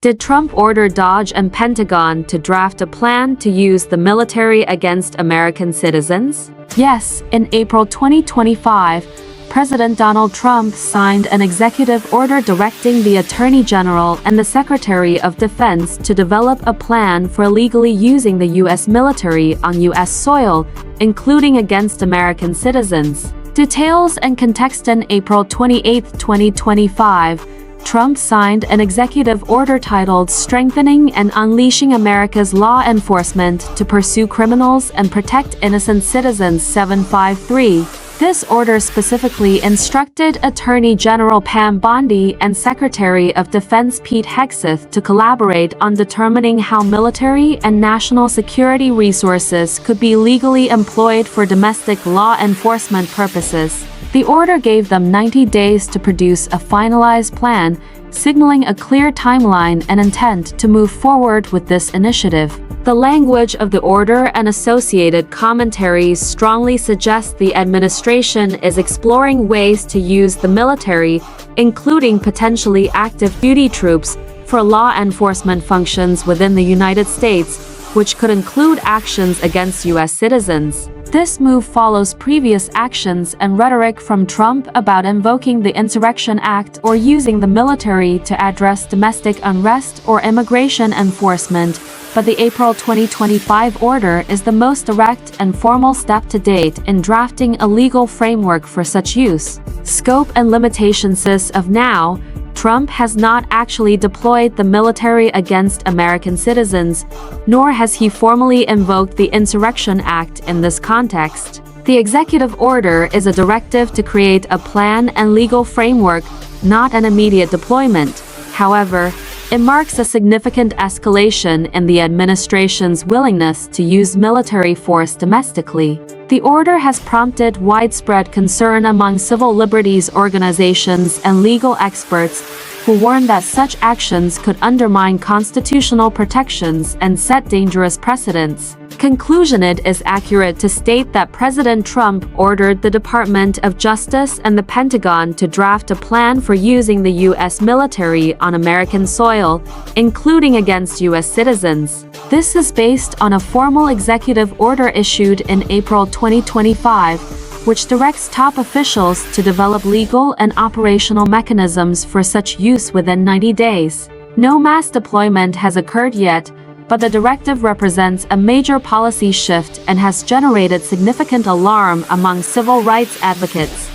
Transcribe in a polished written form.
Did Trump order DOJ and Pentagon to draft a plan to use the military against American citizens? Yes, in April 2025, President Donald Trump signed an executive order directing the Attorney General and the Secretary of Defense to develop a plan for legally using the U.S. military on U.S. soil, including against American citizens. Details and context. In April 28, 2025, Trump signed an executive order titled Strengthening and Unleashing America's Law Enforcement to Pursue Criminals and Protect Innocent Citizens 753. This order specifically instructed Attorney General Pam Bondi and Secretary of Defense Pete Hegseth to collaborate on determining how military and national security resources could be legally employed for domestic law enforcement purposes. The order gave them 90 days to produce a finalized plan, signaling a clear timeline and intent to move forward with this initiative. The language of the order and associated commentaries strongly suggest the administration is exploring ways to use the military, including potentially active duty troops, for law enforcement functions within the United States, which could include actions against U.S. citizens. This move follows previous actions and rhetoric from Trump about invoking the Insurrection Act or using the military to address domestic unrest or immigration enforcement, but the April 2025 order is the most direct and formal step to date in drafting a legal framework for such use. Scope and limitations. As of now, Trump has not actually deployed the military against American citizens, nor has he formally invoked the Insurrection Act in this context. The executive order is a directive to create a plan and legal framework, not an immediate deployment. However, it marks a significant escalation in the administration's willingness to use military force domestically. The order has prompted widespread concern among civil liberties organizations and legal experts, who warn that such actions could undermine constitutional protections and set dangerous precedents. Conclusion: it is accurate to state that President Trump ordered the Department of Justice and the Pentagon to draft a plan for using the U.S. military on American soil, including against U.S. citizens. This is based on a formal executive order issued in April 2025, which directs top officials to develop legal and operational mechanisms for such use within 90 days. No mass deployment has occurred yet, but the directive represents a major policy shift and has generated significant alarm among civil rights advocates.